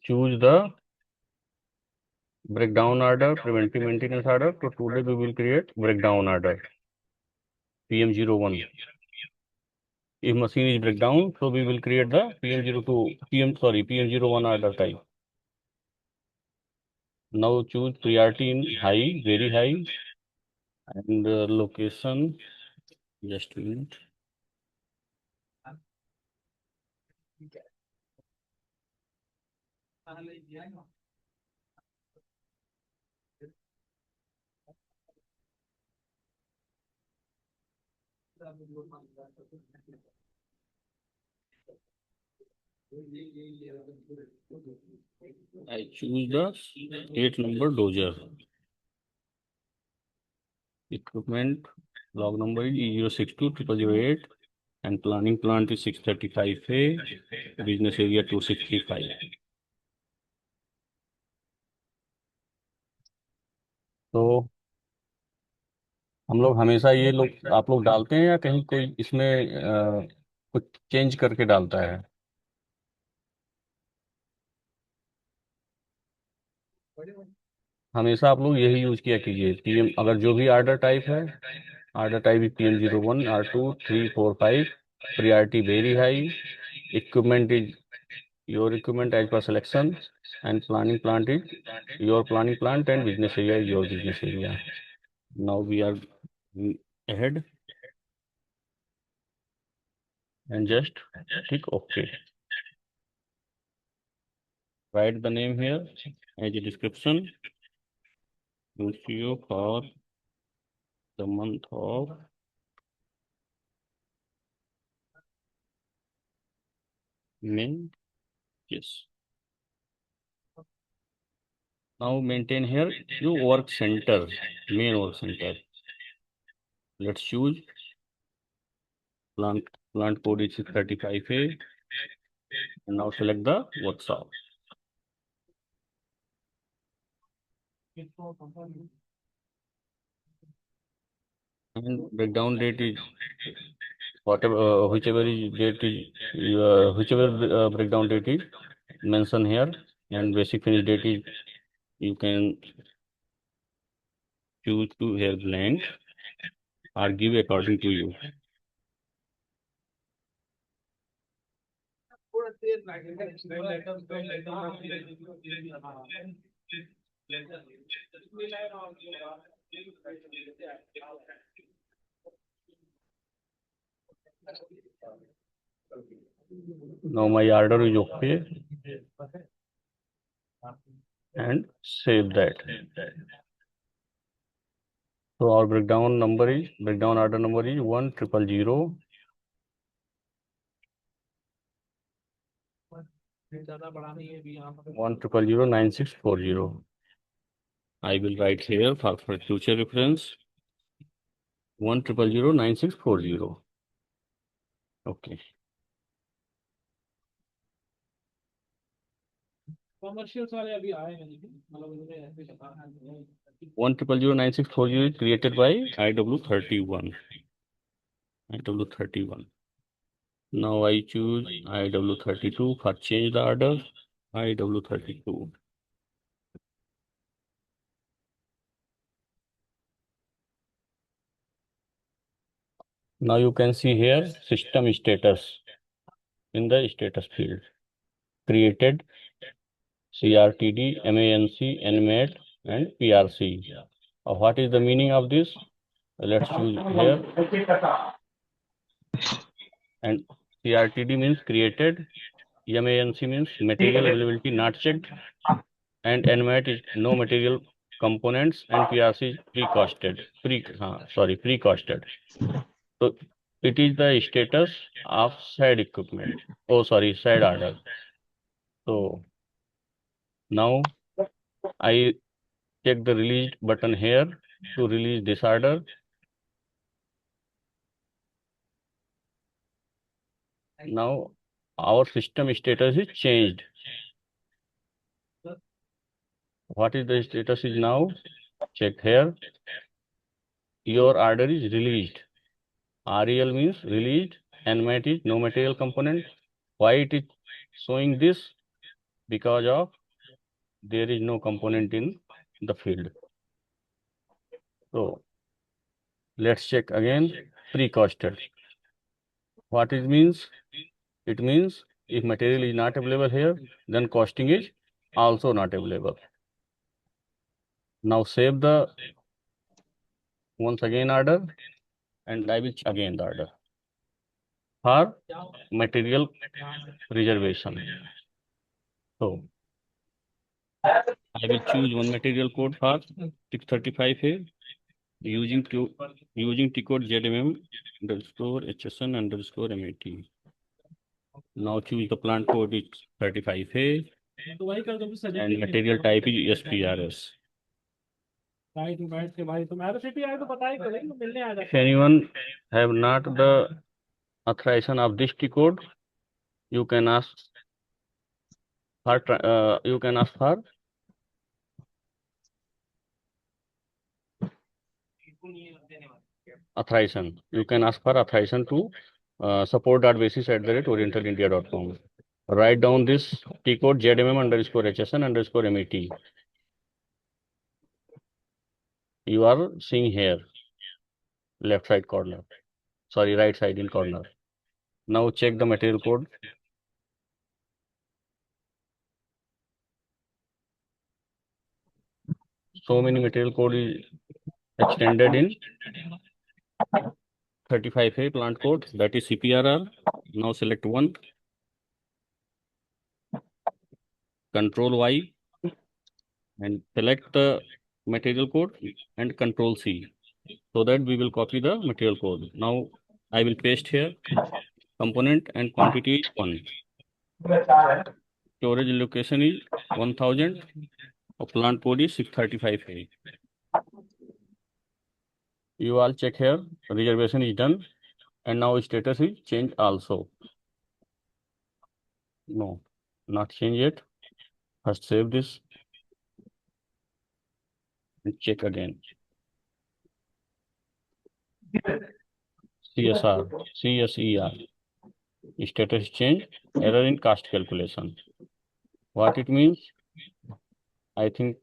choose the breakdown order, preventive maintenance order. So today we will create breakdown order PM01. If machine is breakdown, so we will create the PM01 order type. Now choose priority in high, very high, and location. Just a minute. I choose the 8 number dozer. Equipment log number is E062008 and planning plant is 635A, business area 265. तो हम लोग हमेशा ये लोग आप लोग डालते हैं या कहीं कोई इसमें कुछ चेंज करके डालता है? हमेशा आप लोग यही यूज किया कीजिए। पीएम अगर जो भी order type is PM01 R2 3 4 5, priority very high, equipment is your equipment as per selection, and planning plant is your planning plant, and business area is your business area. Now we are ahead and just click OK. Write the name here as a description. UCO for the month of May. Yes. Now maintain here your work center, main work center. Let's choose plant code is 635A. And now select the workshop. And breakdown date is whatever whichever is date is whichever breakdown date is mentioned here, and basic finish date is you can choose to here blank or give according to you. Now my order is okay and save that. So our breakdown order number is 1000 1009640. I will write here for future reference 1009640. Okay. Commercials वाले अभी आए हैं लेकिन मतलब उन्होंने ऐसे बता है 1009640 is created by IW31. IW31. Now I choose IW32 for change the order. IW32. Now you can see here system status in the status field. Created CRTD, MANC, NMAT, and PRC. What is the meaning of this? Let's choose here. And CRTD means created, MANC means material availability not checked, and NMAT is no material components, and PRC is pre-costed. Pre-costed. So it is the status of said equipment. Said order. So now I check the released button here to release this order. Now our system status is changed. What is the status is now? Check here. Your order is released. REL means released. NMAT is no material component. Why it is showing this? because of there is no component in the field. So let's check again pre-costed. What it means? It means if material is not available here, then costing is also not available. Now save the once again order and I will check again the order for material reservation. So I will choose one material code for 635A using T code ZMM underscore HSN underscore MAT. Now choose the plant code is 35A and material type is SPRS. If anyone have not the authorization of this T code, you can ask for authorization. You can ask for authorization to support.basis@orientalindia.com. Write down this T code ZMM underscore HSN underscore MAT. You are seeing here, left side corner. Sorry, right side in corner. Now check the material code. So many material code is extended in 35A plant code, that is CPRR. Now select one, Control Y, and select the material code and Control C, so that we will copy the material code. Now I will paste here component and quantity is 1. Storage location is 1000. Plant code is 635A. You all check here, reservation is done and now status is changed also. No, not change yet. First save this and check again. CSER, status change, error in cost calculation. What it means? I think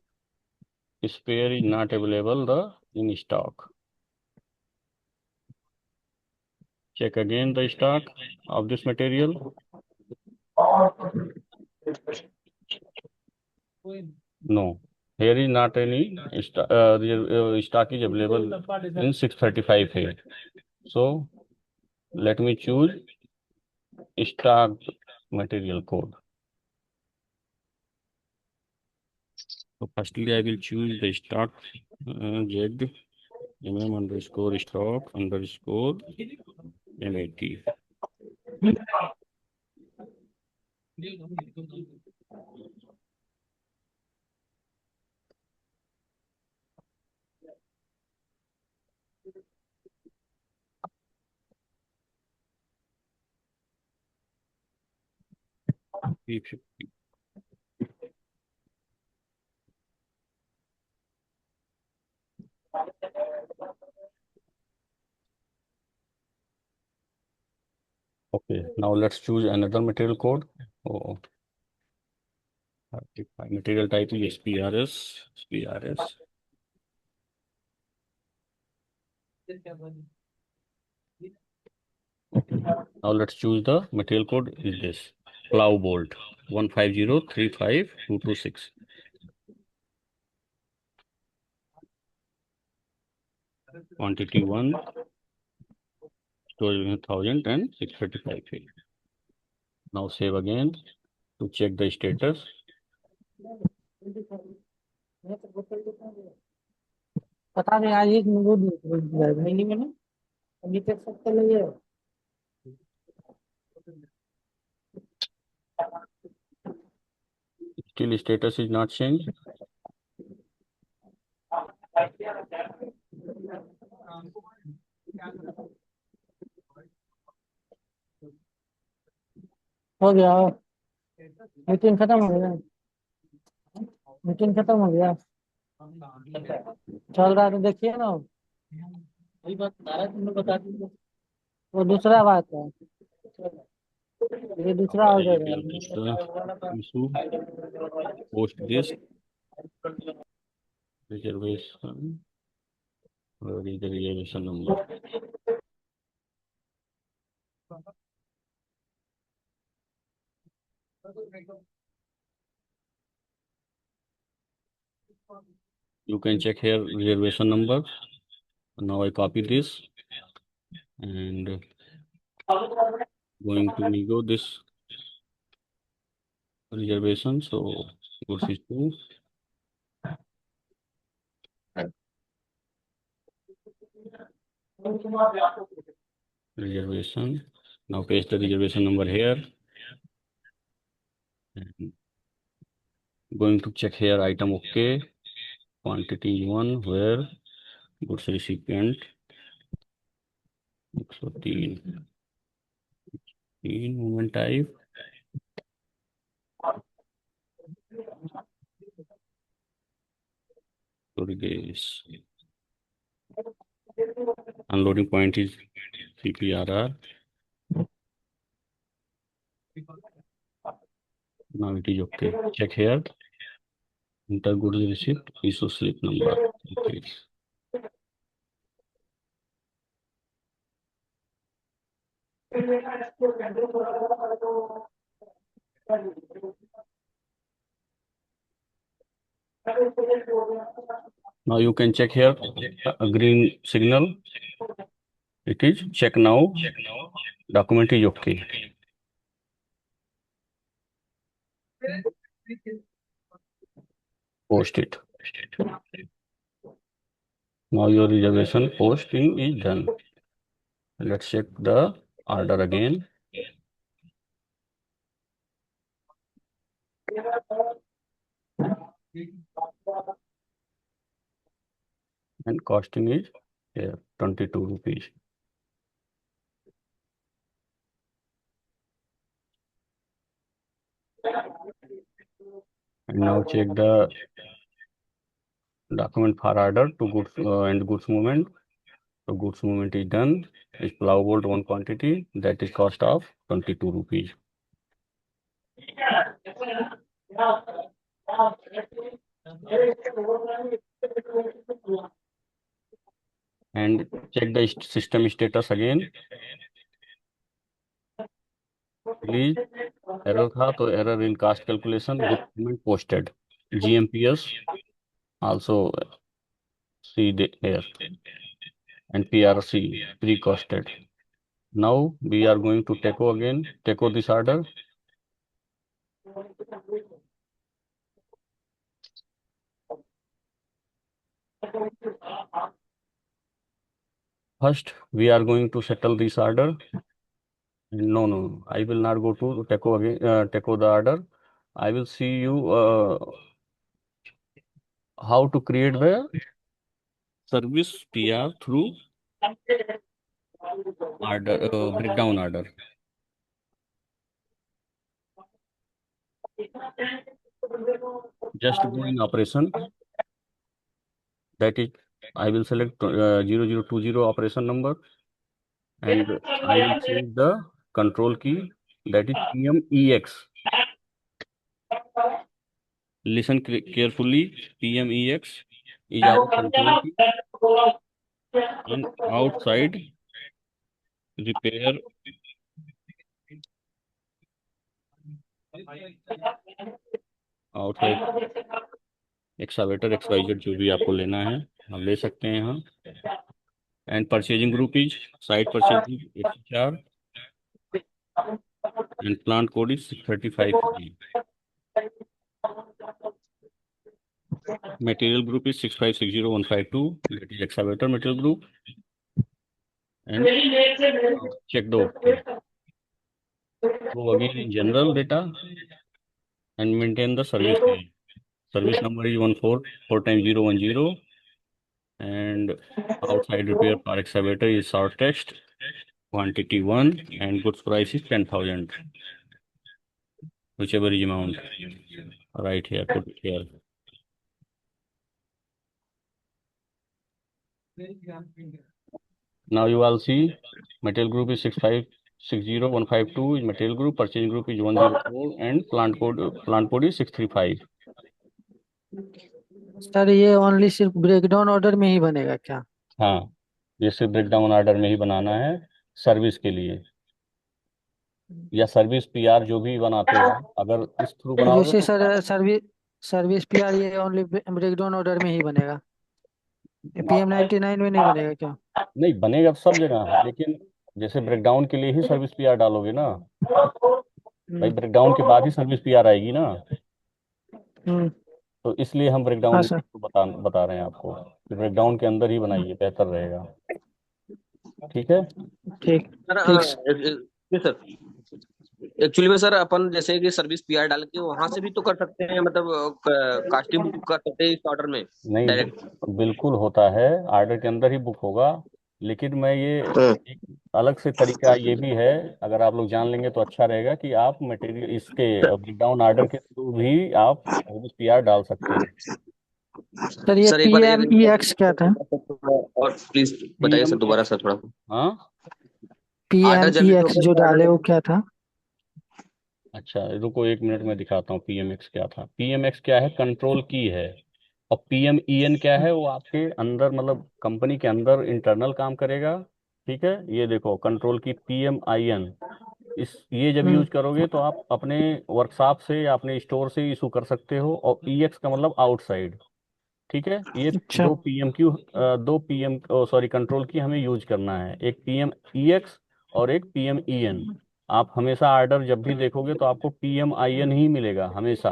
spare is not available in stock. Check again the stock of this material. No, here is not any stock is available in 635A. So let me choose stock material code. So firstly, I will choose the stock Z underscore stock underscore MAT. Okay, now let's choose another material code. Material type is SPRS. Now let's choose the material code is this plow bolt 150352226. Quantity 1, storage 1000 and 635 feet. Now save again to check the status. पता नहीं आज एक नहीं मैंने अभी तक सब तो नहीं है Still status is not changed. हो गया मीटिंग खत्म हो गया मीटिंग खत्म हो गया चल रहा है तो देखिए ना वही बात बता रहा तुमने बता दी वो दूसरा बात है ये दूसरा ऑर्डर है। issue post this reservation. Where is the reservation number? You can check here reservation number. Now I copy this and going to nego this reservation. So goods is to reservation. Now paste the reservation number here. And going to check here item okay. Quantity 1 where goods recipient 103. Movement type. Gas. Unloading point is CPRR. Now it is okay. Check here. Enter goods receipt, issue slip number. Okay. Now you can check here a green signal. It is check now. Document is okay. Post it. Now your reservation posting is done. Let's check the order again. And costing is here 22 rupees. And now check the document for order to goods and goods movement. So goods movement is done. Is plow bolt one quantity that is cost of 22 rupees. And check the system status again. Please error था तो error in cost calculation goods movement posted. GMPS also see here and PRC pre-costed. Now we are going to TECO again. TECO this order. First, we are going to settle this order. No, I will not go to TECO again. TECO the order. I will see you how to create the service PR through order breakdown order. Just go in operation. That is, I will select 0020 operation number, and I will change the control key. That is PMEX. Listen carefully. PMEX is our control key. And outside repair outside excavator XYZ जो भी आपको लेना है आप ले सकते हैं यहाँ. And purchasing group is site purchasing 104 and plant code is 635. Material group is 6560152. That is excavator material group. And check the OK. Go again in general data and maintain the service name. Service number is 144x010. And outside repair for excavator is short text. Quantity 1 and goods price is 10,000. Whichever is amount. Right here, put it here. Now you all see material group is 65 60152 is material group, purchasing group is 104, and plant code is 635. Sir ये only सिर्फ breakdown order में ही बनेगा क्या? हाँ, ये सिर्फ breakdown order में ही बनाना है सर्विस के लिए, या सर्विस पीआर जो भी बनाते हो आप, अगर इस थ्रू तो बनाओगे जैसे तो। सर सर्विस पीआर ये ओनली ब्रेकडाउन ऑर्डर में ही बनेगा, PM99 में नहीं बनेगा क्या? नहीं बनेगा तो सब जगह, लेकिन जैसे ब्रेकडाउन के लिए ही सर्विस पीआर डालोगे ना, भाई हम्म। ब्रेकडाउन के बाद ही सर्विस पीआर आएगी ना, हम्म। तो इसलिए हम हाँ ब्रेकडाउन सर। बता रहे हैं आपको कि ब्रेकडाउन के अंदर ही बनाइए, बेहतर रहेगा। ठीक है। ठीक। सर ठीक। जी सर, एक्चुअली में सर अपन जैसे कि सर्विस पीआर डाल के वहां से भी तो कर सकते हैं, मतलब कास्टिंग बुक कर सकते हैं इस ऑर्डर में नहीं डायरेक्ट। बिल्कुल होता है, ऑर्डर के अंदर ही बुक होगा, लेकिन मैं ये हाँ। एक अलग से तरीका ये भी है, अगर आप लोग जान लेंगे तो अच्छा रहेगा कि आप मटेरियल इसके ब्रेकडाउन ऑर्डर के थ्रू भी आप सर्विस पीआर डाल सकते हैं। सर ये सर एक बार ये PMEX क्या था? और प्लीज बताइए पीएम सर दोबारा सर थोड़ा। हाँ, ऑर्डर जनरेट PMEX होता जो है, डाले ऑर्डर। वो क्या था? अच्छा रुको 1 मिनट में दिखाता हूँ पीएमएक्स क्या था। पीएमएक्स क्या है, कंट्रोल की है। और पीएमईएन क्या है, वो आपके अंदर मतलब कंपनी के अंदर इंटरनल काम करेगा। ठीक है, ये देखो कंट्रोल की पीएमआईएन, इस ये जब हम्म। यूज करोगे तो आप अपने वर्कशॉप से या अपने स्टोर से इशू कर सकते हो। और ईएक्स का मतलब आउटसाइड। ठीक है, ये अच्छा। दो पीएम सॉरी कंट्रोल की हमें यूज करना है, एक पीएम ईएक्स और एक पीएम ईएन। आप हमेशा ऑर्डर जब भी देखोगे तो आपको पीएम आईएन ही मिलेगा हमेशा।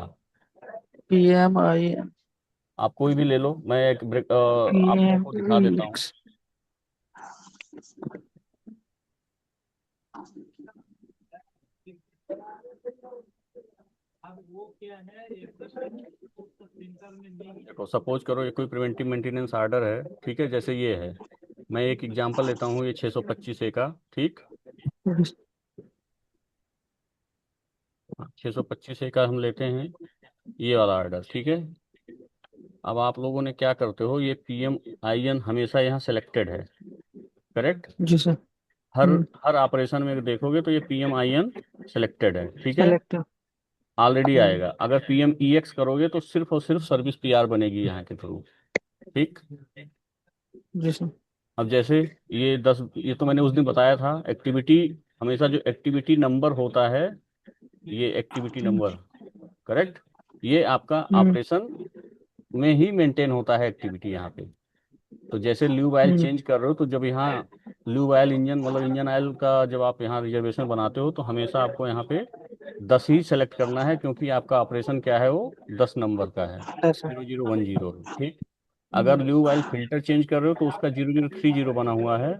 PMI आप कोई भी ले लो, मैं एक आप लोगों को दिखा देता हूँ। PMEX। देखो सपोज करो ये कोई प्रिवेंटिव मेंटेनेंस ऑर्डर है, ठीक है, जैसे ये है। मैं एक एग्जांपल लेता हूँ, ये 625 ए का, ठीक। 625 ए का हम लेते हैं, ये वाला ऑर्डर, ठीक है। अब आप लोगों ने क्या करते हो, ये पीएम आईएन हमेशा यहाँ सेलेक्टेड है, करेक्ट। जी सर। हर हर ऑपरेशन में देखोगे तो ये पीएम आईएन सेलेक्टेड है, ठीक है। सेलेक्ट। ऑलरेडी आएगा। अगर पीएम ईएक्स करोगे तो सिर्फ और सिर्फ सर्विस पीआर बनेगी यहाँ के थ्रू, ठीक। जी सर। अब जैसे ये तो मैंने उस दिन बताया था एक्टिविटी, हमेशा जो एक्टिविटी नंबर होता है, ये एक्टिविटी नंबर, करेक्ट, ये आपका हम्म। ऑपरेशन में ही मेंटेन होता है एक्टिविटी यहाँ पे। तो जैसे ल्यूब ऑयल हम्म। चेंज कर रहे हो तो जब यहाँ ल्यूब ऑयल इंजन मतलब इंजन ऑयल का जब आप यहाँ रिजर्वेशन बनाते हो तो हमेशा आपको यहाँ पे 10 ही सेलेक्ट करना है, क्योंकि आपका ऑपरेशन क्या है, वो 10 नंबर का है, ऐसा। 0010, ठीक। अगर ल्यूब ऑयल फिल्टर चेंज कर रहे हो तो उसका 0030 बना हुआ है,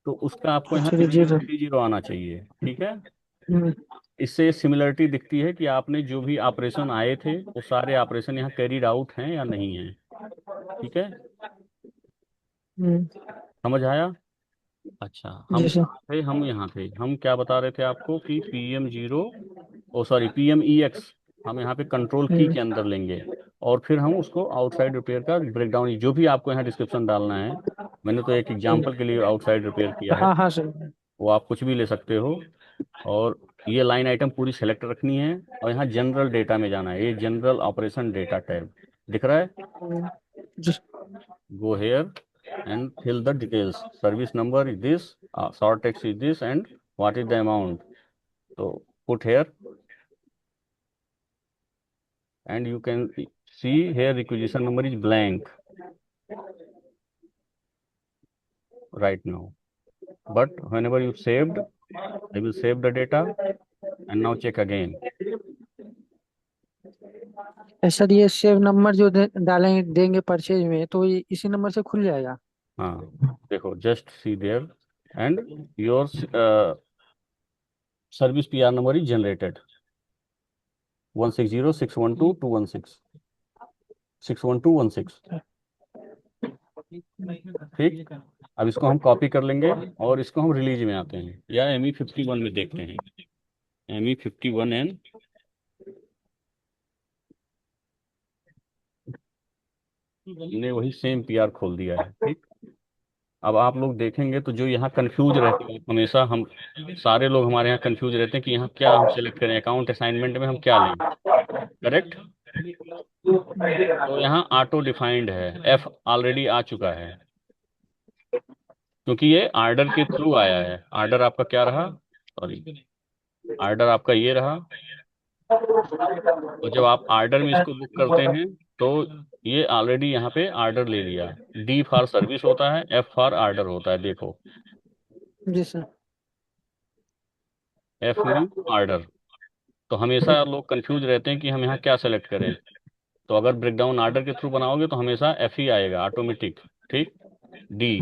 तो उसका आपको यहाँ अच्छा। जीरो जी जीरो सर। थ्री जीरो आना चाहिए, ठीक है। हम्म। इससे सिमिलरिटी दिखती है कि आपने जो भी ऑपरेशन आए थे वो सारे ऑपरेशन यहाँ कैरीड आउट हैं या नहीं है, ठीक है। हम्म। समझ आया। अच्छा, जी सर। हम क्या बता रहे थे आपको कि पीएम ई एक्स हम यहाँ पे कंट्रोल की हम्म। के अंदर लेंगे, और फिर हम उसको आउटसाइड रिपेयर का ब्रेकडाउन जो भी आपको यहाँ डिस्क्रिप्शन डालना है, मैंने तो एक एग्जांपल के लिए आउटसाइड रिपेयर किया है, हाँ हाँ सर। वो आप कुछ भी ले सकते हो। और ये लाइन आइटम पूरी सेलेक्ट रखनी है, और यहाँ जनरल डेटा में जाना है, ये जनरल ऑपरेशन डेटा टैब दिख रहा है। जी। Go here and fill the details. Service number is this, short text is this, and what is the amount. So put here, and you can see here requisition number is blank right now. But whenever you saved, I will save the data and now check again. Sir ये save number जो डालेंगे देंगे purchase में तो ये इसी number से खुल जाएगा? हाँ देखो, just see there, and your service PR number is generated 160612216 61216, ठीक। अब इसको हम कॉपी कर लेंगे और इसको हम रिलीज में आते हैं या ME51 में देखते हैं। ME51N, ने वही सेम PR खोल दिया है, ठीक। अब आप लोग देखेंगे तो जो यहाँ कंफ्यूज रहते हैं हमेशा, हम सारे लोग हमारे यहाँ कंफ्यूज रहते हैं कि यहाँ क्या हम सेलेक्ट करें, अकाउंट असाइनमेंट में हम क्या लें, करेक्ट। तो यहाँ ऑटो डिफाइंड है, एफ ऑलरेडी आ चुका है, क्योंकि ये आर्डर के थ्रू आया है। आर्डर आपका क्या रहा, सॉरी, आर्डर आपका ये रहा। तो जब आप आर्डर में इसको बुक करते हैं तो ये ऑलरेडी यहाँ पे आर्डर ले लिया। डी फॉर सर्विस होता है, एफ फॉर आर्डर होता है, देखो जी सर। F mean order. तो हमेशा लोग कंफ्यूज रहते हैं कि हम यहाँ क्या सेलेक्ट करें। तो अगर ब्रेकडाउन आर्डर के थ्रू बनाओगे तो हमेशा एफ ही आएगा ऑटोमेटिक, ठीक। डी,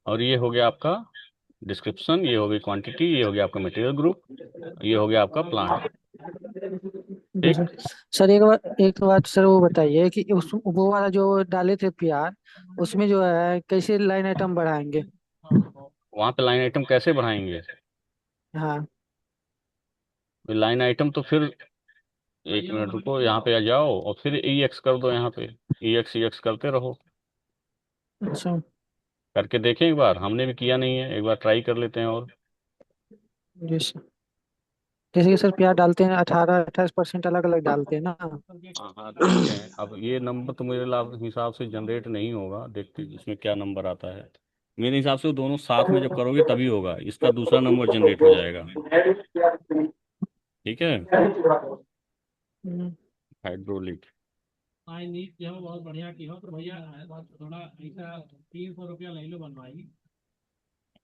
और ये हो गया आपका डिस्क्रिप्शन, ये हो गई क्वांटिटी, ये हो गया आपका मटेरियल ग्रुप, ये हो गया आपका प्लांट, जी ठीक। सर। सर एक बात सर, वो बताइए कि उस वो वाला जो डाले थे पीआर, उसमें जो है कैसे लाइन आइटम बढ़ाएंगे? वहाँ पे लाइन आइटम कैसे बढ़ाएंगे? हाँ। लाइन आइटम तो फिर एक मिनट रुको, यहाँ पे आ जाओ और फिर ई एक्स कर दो, यहाँ पे ई एक्स करते रहो। अच्छा। करके देखें एक बार, हमने भी किया नहीं है, एक बार ट्राई कर लेते हैं। और जी सर। जैसे कि सर पीआर डालते हैं 18-28% अलग अलग डालते हैं ना? हाँ हाँ ठीक है, अब ये नंबर तो मेरे हिसाब से जनरेट नहीं होगा, देखते हैं इसमें क्या नंबर आता है। मेरे हिसाब से वो दोनों साथ में जब करोगे तभी होगा, इसका दूसरा नंबर जनरेट हो जाएगा, ठीक है। हम्म। हाइड्रोलिक, हाँ नीट जो है बहुत बढ़िया की हो तो भैया थोड़ा ऐसा 300 रुपया ले लो बनवाई।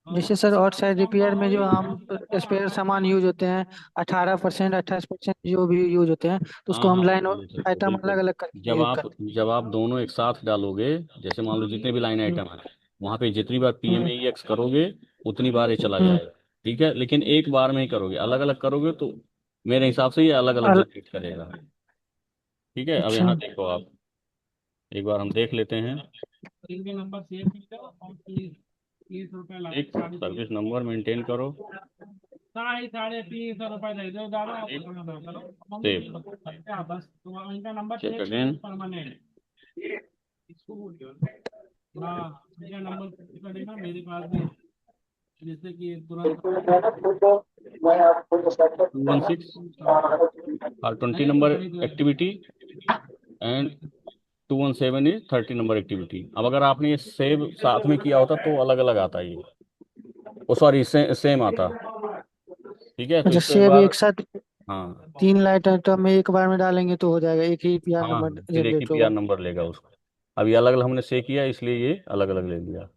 जैसे सर और साइड रिपेयर में जो हम स्पेयर सामान यूज होते हैं, 18% 28% जो भी यूज होते हैं, तो हाँ उसको हम हाँ लाइन बोल सकते हो, आइटम अलग बिल्कुल। अलग करके जब यूज आप करते जब आप दोनों एक साथ डालोगे, जैसे मान लो जितने भी लाइन हैं। आइटम है, वहाँ पे जितनी बार पी एम एक्स करोगे उतनी बार ये चला हम्म। जाएगा, ठीक है। लेकिन एक बार में ही करोगे, अलग अलग करोगे तो मेरे हिसाब से ये अलग अलग अल, जनरेट करेगा, ठीक है। अब अच्छा। यहाँ देखो आप, एक बार हम देख लेते हैं। इनके नंबर सेव कर लो और 30 रुपया लगा एक सर्विस नंबर मेंटेन करो, साढ़े 300 रुपये दे दो दादा और एक खाना दो करो। सेव, क्या बस तुम्हारा इनका number check save again, permanent. इसको बोल दो। हाँ इनका नंबर करेगा मेरे पास भी, जैसे कि तुरंत 216 और 20 number activity and 217 is 30 number activity. अब अगर आपने ये सेव साथ में किया होता तो अलग अलग आता ये, ओ सॉरी सेम आता, ठीक है। तो अच्छा, इसको एक सेब बार, एक साथ हाँ 3 लाइन आइटम में एक बार में डालेंगे तो हो जाएगा, एक ही पीआर हाँ नंबर फिर एक ही जनरेट पी आर होगा। नंबर लेगा उसको। अब ये अलग अलग हमने से किया इसलिए ये अलग अलग ले लिया,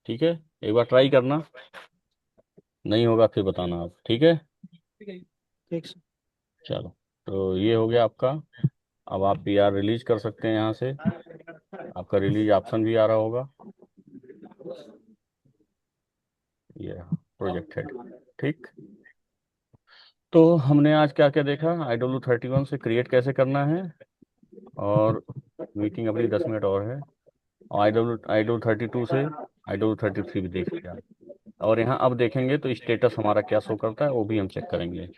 ठीक है। एक बार ट्राई करना, नहीं होगा फिर बताना आप, ठीक है। ठीक सर। चलो, तो ये हो गया आपका। अब आप पी आर रिलीज कर सकते हैं यहाँ से, आपका रिलीज ऑप्शन भी आ रहा होगा, ये रहा प्रोजेक्ट हेड, ठीक। तो हमने आज क्या क्या देखा, IW31 से क्रिएट कैसे करना है, और मीटिंग अपनी 10 मिनट और है। और IW32 से IW33 भी देख लिया। और यहाँ अब देखेंगे तो स्टेटस हमारा क्या शो करता है वो भी हम चेक करेंगे।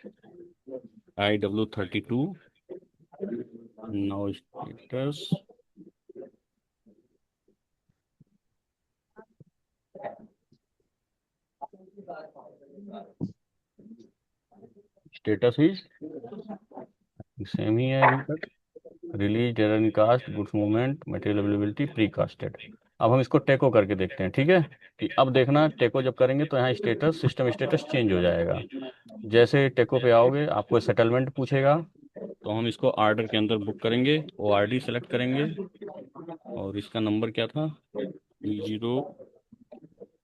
IW32 now status, status is same ही है अभी तक, रिलीज टेरन cost goods movement material availability pre costed. अब हम इसको टेको करके देखते हैं, ठीक है। कि अब देखना टेको जब करेंगे तो यहाँ स्टेटस, सिस्टम स्टेटस चेंज हो जाएगा। जैसे टेको पे आओगे आपको सेटलमेंट पूछेगा, तो हम इसको ऑर्डर के अंदर बुक करेंगे, ORD सेलेक्ट करेंगे, और इसका नंबर क्या था, E0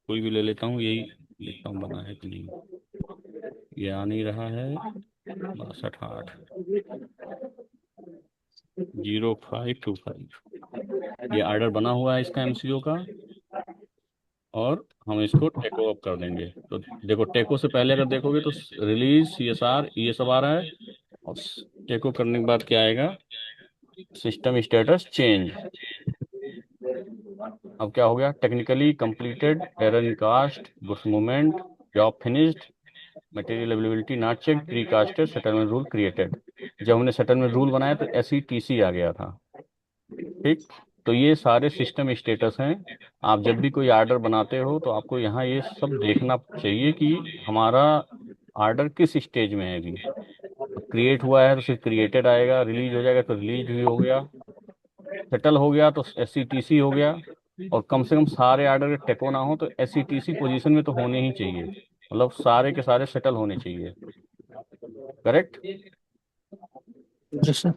कोई भी ले लेता हूँ, यही लिखता हूँ बना है कि नहीं, ये आ नहीं रहा है, 62 0525, ये ऑर्डर बना हुआ है इसका MCO का, और हम इसको टेको अप कर देंगे। तो देखो टेको से पहले अगर देखोगे तो रिलीज CSR ये सब आ रहा है, और टेको करने के बाद क्या आएगा, सिस्टम स्टेटस चेंज। अब क्या हो गया, technically completed, error in cost, goods movement, job finished, material availability not check, pre costed, settlement rule created. जब हमने सेटलमेंट रूल बनाया तो SETC आ गया था, ठीक। तो ये सारे सिस्टम स्टेटस हैं। आप जब भी कोई ऑर्डर बनाते हो तो आपको यहाँ ये सब देखना चाहिए कि हमारा ऑर्डर किस स्टेज में है अभी। क्रिएट हुआ है तो सिर्फ क्रिएटेड आएगा, रिलीज हो जाएगा तो रिलीज भी हो गया, सेटल हो गया तो SCTC हो गया। और कम से कम सारे ऑर्डर के टेको ना हो तो SCTC पोजीशन में तो होने ही चाहिए, मतलब सारे के सारे सेटल होने चाहिए। करेक्ट? Yes sir.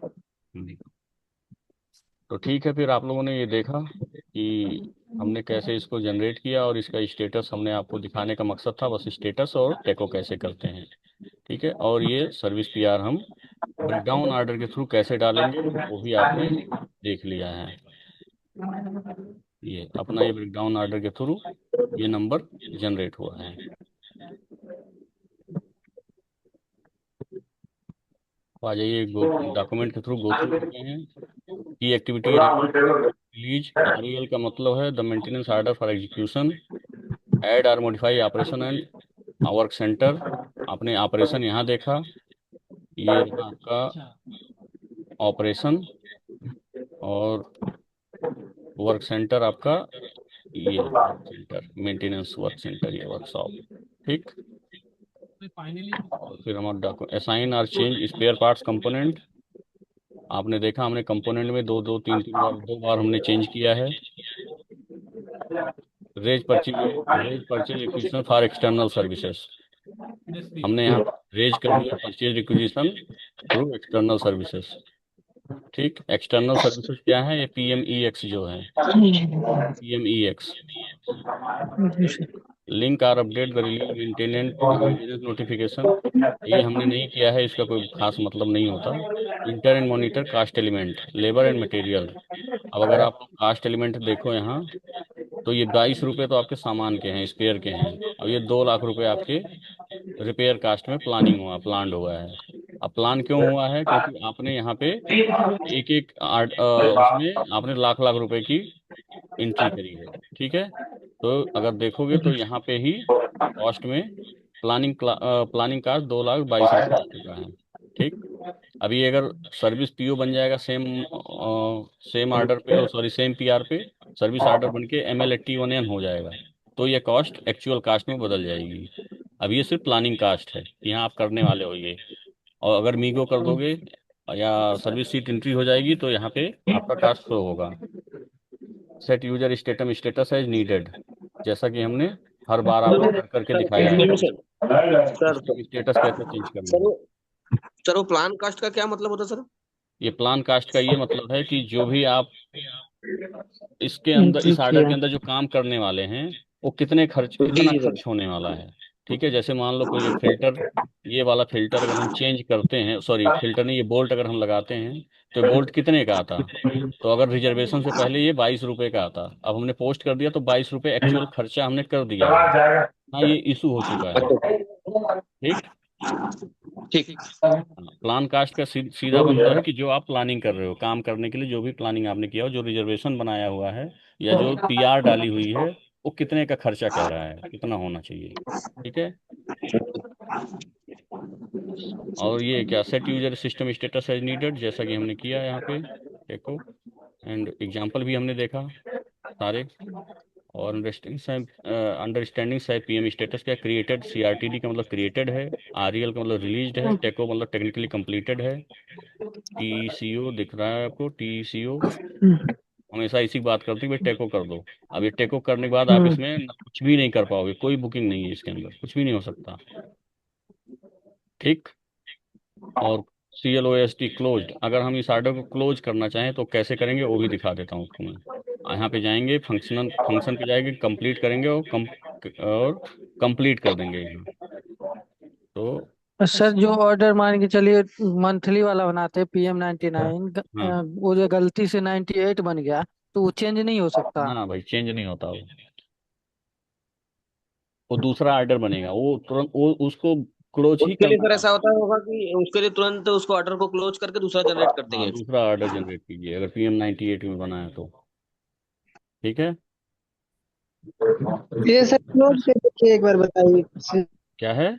तो ठीक है, फिर आप लोगों ने ये देखा कि हमने कैसे इसको जनरेट किया और इसका स्टेटस हमने आपको दिखाने का मकसद था, बस स्टेटस और टेको कैसे करते हैं। ठीक है, और ये सर्विस PR हम ब्रेकडाउन ऑर्डर के थ्रू कैसे डालेंगे वो भी आपने देख लिया है। ये अपना ये ब्रेकडाउन ऑर्डर के थ्रू ये नंबर जनरेट हुआ है। आ जाइए, डॉक्यूमेंट के थ्रू गो थ्रू करते हैं। की एक्टिविटी रिलीज REL का मतलब है the maintenance order for execution, add और modify operation and work centre. आपने ऑपरेशन यहाँ देखा, ये रहा आपका ऑपरेशन, और वर्क सेंटर आपका ये work centre, maintenance work centre, ये वर्कशॉप। ठीक, फाइनली फिर हमारा असाइन और चेंज स्पेयर पार्ट्स कंपोनेंट। आपने देखा हमने कंपोनेंट में दो बार हमने चेंज किया है। Raise purchase requisition for external services, हमने यहाँ रेज कर दिया purchase requisition through external services. ठीक, एक्सटर्नल सर्विसेज क्या है? ये PMEX जो है, PMEX लिंक और update the release maintenance notification. ये हमने नहीं किया है, इसका कोई खास मतलब नहीं होता। Enter and monitor cost element, labour and material. अब अगर आप कास्ट एलिमेंट देखो यहाँ, तो ये 22 रुपये तो आपके सामान के हैं, स्पेयर के हैं। अब ये 2 लाख रुपए आपके रिपेयर कास्ट में प्लान हुआ है। अब प्लान क्यों हुआ है? क्योंकि आपने यहाँ पे एक एक उसमें आपने लाख लाख रुपए की एंट्री करी है। ठीक है, तो अगर देखोगे तो यहाँ पे ही कॉस्ट में प्लानिंग कास्ट 2,22,000 आ चुका है। ठीक, अभी अगर सर्विस PO बन जाएगा सेम ऑर्डर पे, सॉरी सेम PR पे सर्विस ऑर्डर बन के ML81N हो जाएगा, तो ये कॉस्ट एक्चुअल कास्ट में बदल जाएगी। अब ये सिर्फ प्लानिंग कास्ट है, यहाँ आप करने वाले हो ये। और अगर मीगो कर दोगे या सर्विस सीट एंट्री हो जाएगी तो यहाँ पे आपका कास्ट शो होगा। Set user status as needed, जैसा कि हमने हर बार आपको करके दिखाया है सर स्टेटस कैसे चेंज करना है। सर वो प्लान कास्ट का क्या मतलब होता है सर? ये प्लान कास्ट का ये मतलब है कि जो भी आप इसके अंदर, इस ऑर्डर के अंदर जो काम करने वाले हैं वो कितना खर्च होने वाला है। ठीक है, जैसे मान लो कोई एक फिल्टर, ये वाला फिल्टर अगर हम चेंज करते हैं, सॉरी फिल्टर नहीं, ये बोल्ट अगर हम लगाते हैं तो बोल्ट कितने का आता? तो अगर रिजर्वेशन से पहले ये 22 रुपये का आता, अब हमने पोस्ट कर दिया तो 22 रुपये एक्चुअल खर्चा हमने कर दिया है। हाँ, ये इशू हो चुका है। ठीक, ठीक। प्लान कास्ट का सीधा मतलब है कि जो आप प्लानिंग कर रहे हो काम करने के लिए, जो भी प्लानिंग आपने किया हो, जो रिजर्वेशन बनाया हुआ है या जो PR डाली हुई है, वो कितने का खर्चा कह रहा है, कितना होना चाहिए। ठीक है, और ये क्या set user system status as needed, जैसा कि हमने किया यहाँ पे देखो, एंड एग्जांपल भी हमने देखा सारे। और अंडरस्टैंडिंग साइड PM स्टेटस क्या? क्रिएटेड, CRTD का मतलब क्रिएटेड है, REL का मतलब रिलीज्ड है, टेको मतलब टेक्निकली कंप्लीटेड है, TCO दिख रहा है आपको, TCO हमेशा इसी बात करते हैं भाई टेको कर दो। अब ये टेको करने के बाद आप इसमें कुछ भी नहीं कर पाओगे, कोई बुकिंग नहीं है इसके अंदर, कुछ भी नहीं हो सकता। ठीक, और CLOST क्लोज्ड, अगर हम इस ऑर्डर को क्लोज करना चाहें तो कैसे करेंगे वो भी दिखा देता हूँ आपको मैं। यहाँ पे जाएंगे, फंक्शन पे जाएंगे, कंप्लीट करेंगे और कंप्लीट कर देंगे यहाँ। तो सर जो ऑर्डर मान के चलिए मंथली वाला बनाते हैं PM99, हाँ, वो जो गलती से 98 बन गया तो वो चेंज नहीं हो सकता? ना भाई चेंज नहीं होता वो दूसरा ऑर्डर बनेगा, वो तुरंत वो उसको क्लोज ही उसके लिए करना सर है। ऐसा होता होगा कि उसके लिए तुरंत उसको ऑर्डर को क्लोज करके दूसरा जनरेट कर हाँ, देंगे? दूसरा ऑर्डर जनरेट कीजिए अगर PM98 में बना है तो। ठीक है, ये सर क्लोज कैसे किए एक बार बताइए। क्या है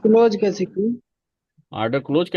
क्लोज कैसे किए? Order close